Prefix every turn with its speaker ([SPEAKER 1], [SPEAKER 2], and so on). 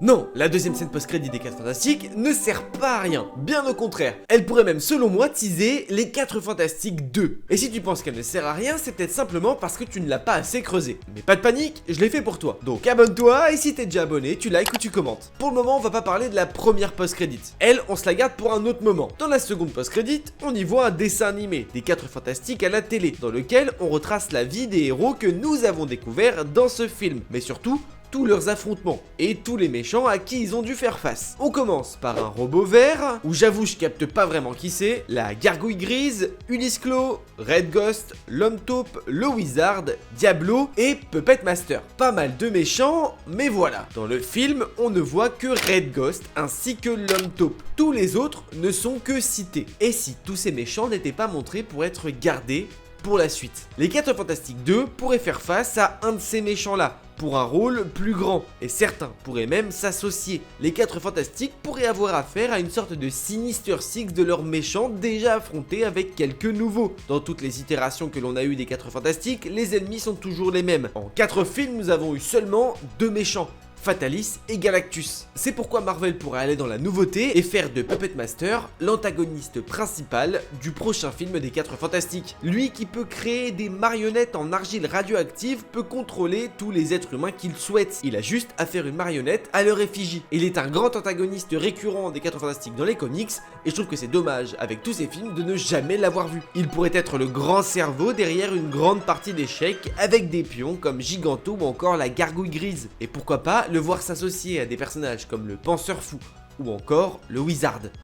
[SPEAKER 1] Non, la deuxième scène post-crédit des 4 Fantastiques ne sert pas à rien, bien au contraire. Elle pourrait même, selon moi, teaser les 4 Fantastiques 2. Et si tu penses qu'elle ne sert à rien, c'est peut-être simplement parce que tu ne l'as pas assez creusé. Mais pas de panique, je l'ai fait pour toi. Donc abonne-toi, et si t'es déjà abonné, tu likes ou tu commentes. Pour le moment, on va pas parler de la première post-crédit. Elle, on se la garde pour un autre moment. Dans la seconde post-crédit, on y voit un dessin animé des 4 Fantastiques à la télé, dans lequel on retrace la vie des héros que nous avons découverts dans ce film. Mais surtout, tous leurs affrontements et tous les méchants à qui ils ont dû faire face. On commence par un robot vert, où j'avoue je capte pas vraiment qui c'est, la gargouille grise, Ulysse Claw, Red Ghost, l'homme taupe, le Wizard, Diablo et Puppet Master. Pas mal de méchants, mais voilà. Dans le film, on ne voit que Red Ghost ainsi que l'homme taupe. Tous les autres ne sont que cités. Et si tous ces méchants n'étaient pas montrés pour être gardés pour la suite. Les 4 Fantastiques 2 pourraient faire face à un de ces méchants-là, pour un rôle plus grand, et certains pourraient même s'associer. Les 4 Fantastiques pourraient avoir affaire à une sorte de Sinister Six de leurs méchants déjà affrontés avec quelques nouveaux. Dans toutes les itérations que l'on a eues des 4 Fantastiques, les ennemis sont toujours les mêmes. En 4 films, nous avons eu seulement 2 méchants, Fatalis et Galactus. C'est pourquoi Marvel pourrait aller dans la nouveauté et faire de Puppet Master l'antagoniste principal du prochain film des 4 Fantastiques. Lui qui peut créer des marionnettes en argile radioactive peut contrôler tous les êtres humains qu'il souhaite. Il a juste à faire une marionnette à leur effigie. Il est un grand antagoniste récurrent des 4 Fantastiques dans les comics et je trouve que c'est dommage avec tous ces films de ne jamais l'avoir vu. Il pourrait être le grand cerveau derrière une grande partie d'échecs avec des pions comme Giganto ou encore la gargouille grise. Et pourquoi pas le voir s'associer à des personnages comme le penseur fou ou encore le Wizard.